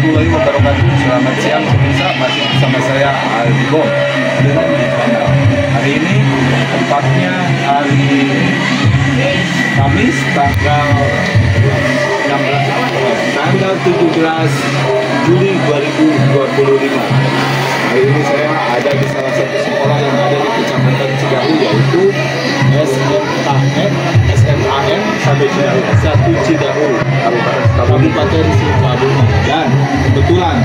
warahmatullahi wabarakatuh. Selamat siang pemirsa, masih bersama saya Aldi Bom dengan di channel. Hari ini tepatnya hari Kamis tanggal 17 Juli 2025. Hari ini saya ada di salah satu sekolah yang ada di Kecamatan Cidahu, yaitu SMAN 1 Cidahu, Kabupaten Sukabumi. Dan kebetulan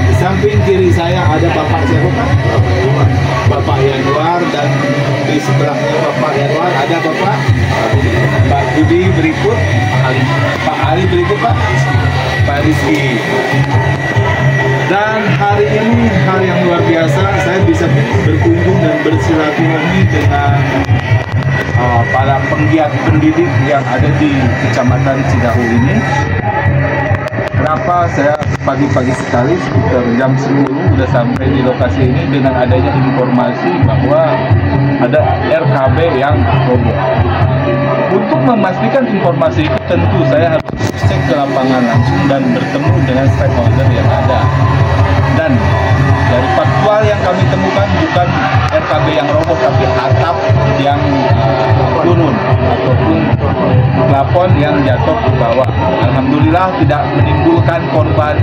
di samping kiri saya ada Bapak siapa Pak? Bapak Yanuar, dan di sebelahnya Bapak Yanuar ada Bapak Budi berikut, Pak Ali berikut Pak Rizky. Dan hari ini hari yang luar biasa, saya bisa berkunjung dan bersilaturahmi dengan para penggiat pendidik yang ada di Kecamatan Cidahu ini. Kenapa saya pagi-pagi sekali sekitar jam 10 udah sampai di lokasi ini dengan adanya informasi bahwa ada RKB yang roboh. Untuk memastikan informasi itu tentu saya harus cek ke lapangan langsung dan bertemu dengan stakeholder yang ada. Dan dari faktual yang kami temukan bukan RKB yang roboh, tapi atap yang turun ataupun plafon yang jatuh ke bawah. Alhamdulillah tidak menimbulkan korban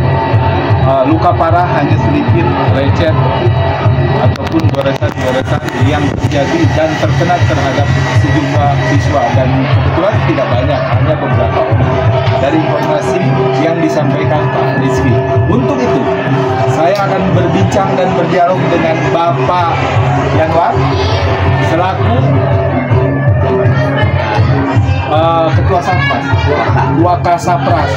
luka parah, hanya sedikit lecet ataupun goresan-goresan yang terjadi dan terkena terhadap sejumlah siswa, dan kebetulan tidak banyak, hanya beberapa dari informasi yang disampaikan Pak Rizky. Untuk itu saya akan berbincang dan berdialog dengan Bapak Yanuar selaku Ketua Satpas, Wakasapras,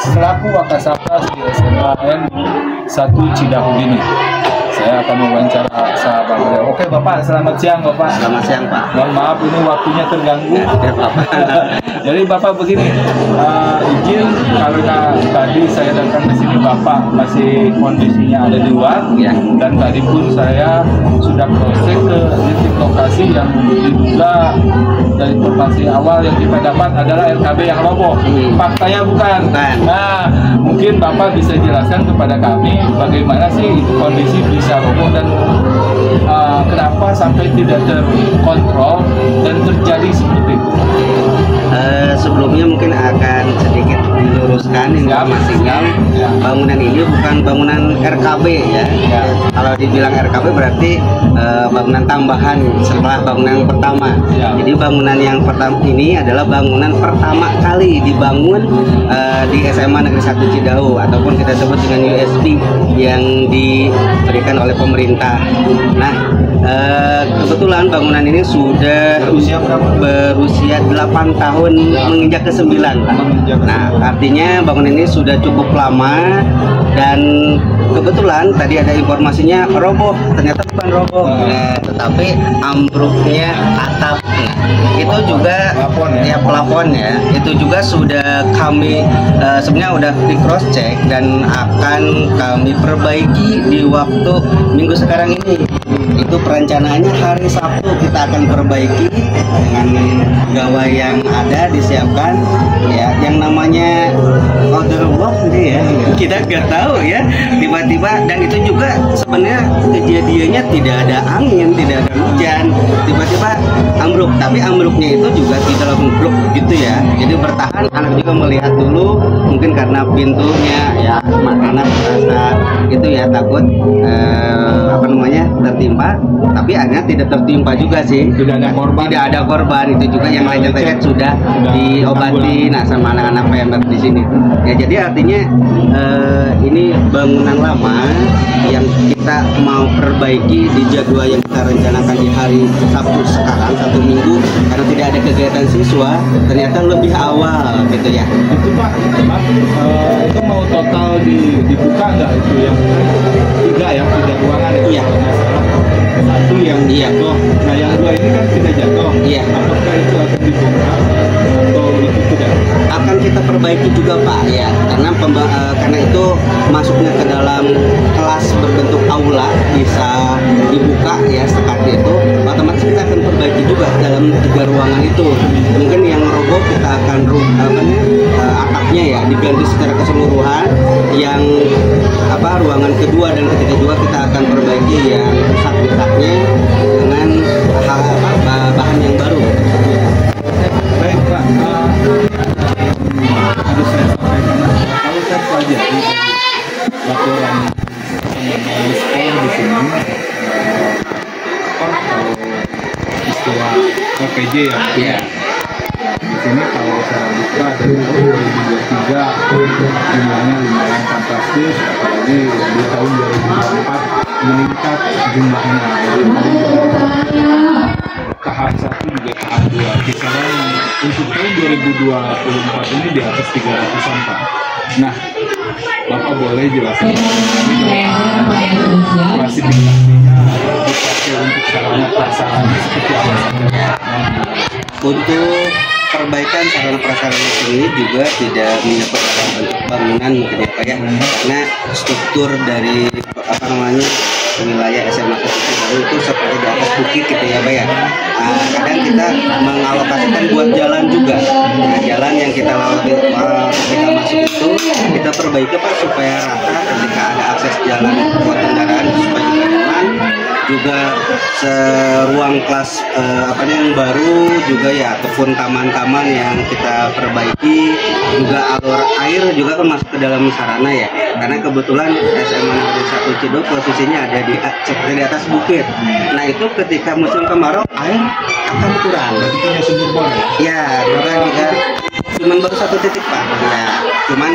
selaku Wakasapras di SMAN 1 Cidahu ini. Saya akan mewawancara sahabat beliau. Oke Bapak, selamat siang Bapak. Selamat siang Pak. Mohon maaf ini waktunya terganggu. Ya, Bapak. Jadi Bapak begini, izin karena tadi saya datang ke sini Bapak masih kondisinya ada di luar, Ya. Dan tadi pun saya sudah proses ke titik lokasi yang diduga dari informasi awal yang kita dapat adalah RKB yang roboh. Faktanya bukan. Nah, mungkin Bapak bisa jelaskan kepada kami bagaimana sih kondisi bisa roboh dan kenapa sampai tidak terkontrol dan terjadi seperti itu. Sebelumnya mungkin akan sedikit diluruskan informasinya. Ya. Bangunan ini bukan bangunan RKB ya. Kalau dibilang RKB berarti bangunan tambahan setelah bangunan yang pertama. Ya. Jadi bangunan yang pertama ini adalah bangunan pertama kali dibangun di SMA Negeri 1 Cidahu, ataupun kita sebut dengan USB yang diberikan oleh pemerintah. Nah, kebetulan bangunan ini sudah berusia 8 tahun menginjak ke 9 lah. Nah, artinya bangunan ini sudah cukup lama, dan kebetulan tadi ada informasinya roboh. Ternyata bukan roboh, tetapi ambruknya atap. Itu juga plafon ya. Itu juga sudah kami sebenarnya udah di cross check dan akan kami perbaiki di waktu minggu sekarang ini. Itu perencanaannya hari Sabtu kita akan perbaiki dengan pegawai yang ada disiapkan ya, yang namanya order block gitu ya. Kita nggak tahu ya, tiba-tiba, dan itu juga sebenarnya kejadiannya tidak ada angin, tidak ada hujan, tiba-tiba ambruk. Tapi ambruknya itu juga tidak langsung blok gitu ya, jadi bertahan. Anak juga melihat dulu, mungkin karena pintunya ya, anak merasa itu ya takut tertimpa, tapi akhirnya tidak tertimpa juga sih. Tidak ada korban. Itu juga yang lecet-lecet sudah diobati sama anak-anak PMR di sini. Ya, jadi artinya ini bangunan lama yang kita mau perbaiki di jadwal yang kita rencanakan di hari Sabtu sekarang, Sabtu Minggu, karena tidak ada kegiatan siswa, ternyata lebih awal gitu ya. Itu Pak, itu mau total dibuka nggak itu yang tiga ruangan itu? Iya. Satu yang jatuh, nah yang dua ini kan tidak jatuh. Iya. Apakah itu akan dibongkar atau ditutup akan kita perbaiki juga Pak ya, karena itu masuknya ke dalam kelas berbentuk aula bisa dibuka ya sekatnya itu, otomatis kita akan perbaiki juga dalam 3 ruangan itu. Mungkin yang roboh kita akan atapnya ya diganti secara keseluruhan, yang ruangan kedua dan ketiga juga kita akan perbaiki ya rusak-rusaknya dengan bahan yang baru. Baik Pak, harus saya sampaikan, kalau saya pelajari laporan teman-teman sekolah di sini, kalau istilah KPJ ya, di sini kalau saya buka dari tahun 2023 jumlahnya lumayan fantastis, apalagi di tahun 2024 meningkat jumlahnya dari tahap 1 juga tahap 2. Kisaran untuk tahun 2024 ini di atas 300-an Pak. Nah, Bapak boleh jelaskan klasifikasinya dipakai untuk sarana prasarana seperti apa saja? Untuk perbaikan sarana prasarana ini juga tidak menyangkut dalam bentuk bangunan mungkin ya Pak ya, karena struktur dari wilayah SMA Cidahu itu seperti di atas bukit gitu ya Pak ya. Kadang kita mengalokasikan buat jalan juga. Nah, jalan yang kita masuk itu kita perbaiki Pak supaya rata ketika ada akses jalan buat kendaraan supaya juga nyaman. Juga ruang kelas yang baru juga ya, kebun taman-taman yang kita perbaiki, juga alur air juga kan masuk ke dalam sarana ya, karena kebetulan SMA Negeri 1 Cidahu posisinya ada seperti di atas bukit. Nah itu ketika musim kemarau air akan kurang. Berarti punya sumber bor ya? Ya, bukan juga cuman baru 1 titik Pak. Ya, cuman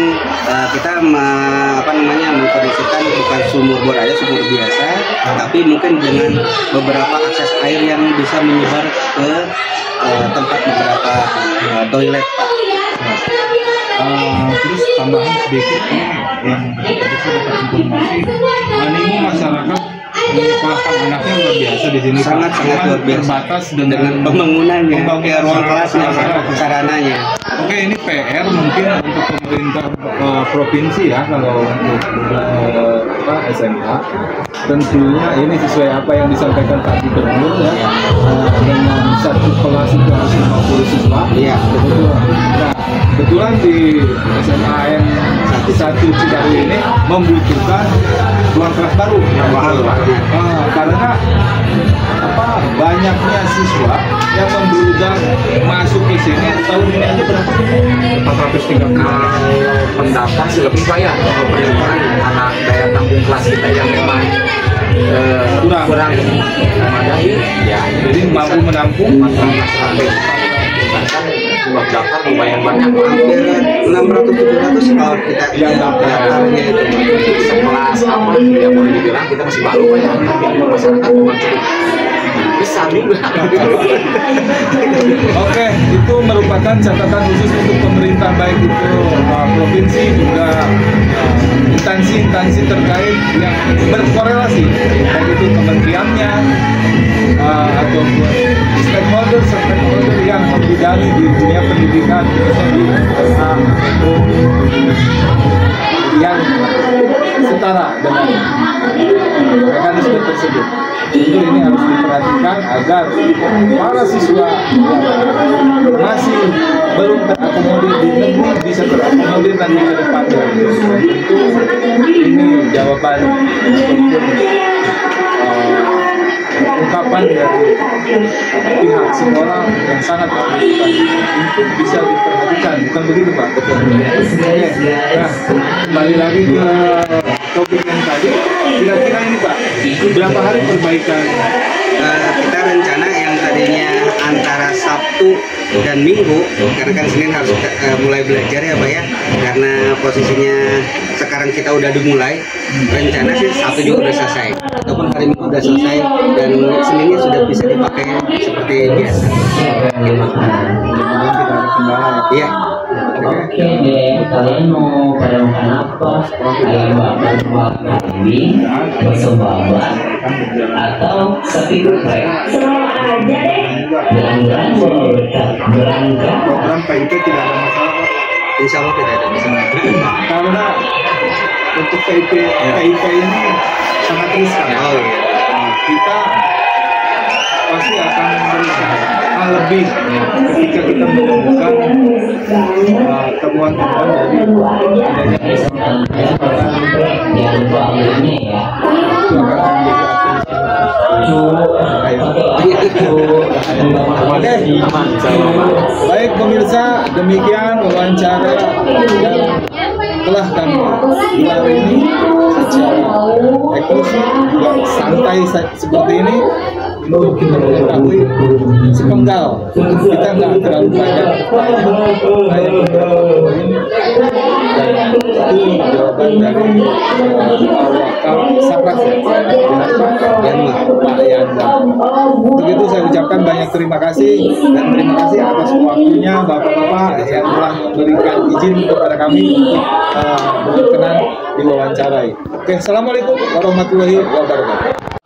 kita mengkondisikan bukan sumur bor aja, sumur biasa, tapi mungkin dengan beberapa akses air yang bisa menyebar ke tempat beberapa toilet Pak. Terus tambahan sedikit yang tadi saya dapat informasi, animo masyarakat menyekolahkan anaknya luar biasa di sini. Sangat luar biasa. Terbatas dengan pembangunannya, ruang kelasnya, sarananya. Oke, ini PR mungkin untuk pemerintah provinsi ya, kalau untuk SMA. Tentunya ini sesuai apa yang disampaikan Pak Gubernur ya, dengan satu kelas itu harus 50 siswa. Iya. Nah, kebetulan di SMA AN 1 Cidahu ini membutuhkan ruang kelas baru yang mahal Pak. Karena banyaknya siswa yang membludak masuk ke sini tahun ini aja berapa? 430 pendapat sih lebih banyak penerimaan anak daya tampung kelas kita yang memang kurang memadai ya, jadi mampu menampung jumlah daftar lumayan banyak, hampir 600-700 kalau kita yang daftarnya itu sekelas ya boleh dibilang kita masih baru banyak, tapi masyarakat memang cukup besar juga. Oke, itu merupakan catatan khusus untuk pemerintah, baik itu provinsi juga instansi-instansi terkait yang berkorelasi, baik itu kementeriannya ataupun stakeholder yang membidangi di dunia pendidikan, khususnya di yang setara dengan mekanisme tersebut. Tentu ini harus diperhatikan agar para siswa yang masih belum terakomodir di negeri bisa terakomodir nanti ke depannya. Tentu ini jawaban ungkapan dari pihak sekolah yang sangat membutuhkan untuk bisa diperhatikan, bukan begitu Pak? Betul. Oke. Nah, kembali lagi ke topik yang tadi, kira-kira ini Pak, berapa hari perbaikan? Kita rencana yang tadinya antara Sabtu dan Minggu, karena kan Senin harus mulai belajar ya Pak ya, karena posisinya sekarang kita udah dimulai, rencana sih Sabtu juga udah selesai, ataupun hari Minggu udah selesai, dan Seninnya sudah bisa dipakai seperti biasa. Iya. Oke deh, kalian mau pada makan apa? Ayam bakar kambing, bakso babat, atau sapi geprek? program PIP tidak ada masalah Pak. Insya Allah tidak ada masalah. Karena untuk PIP ini sangat riskan. Oh, iya. Nah, kita pasti akan memberikan hal lebih ketika kita menemukan temuan-temuan dari adanya Oke, baik pemirsa, demikian wawancara yang telah kami gelar ini secara eksklusif, juga santai seperti ini untuk kita mengetahui sepenggal. Kita nggak terlalu banyak hanya beberapa poin dan itu jawaban dari Wakaf Sapras Pak Yanda. Untuk itu saya ucapkan banyak terima kasih dan terima kasih atas waktunya Bapak-bapak yang telah memberikan izin kepada kami untuk berkenan diwawancarai. Oke, assalamualaikum warahmatullahi wabarakatuh.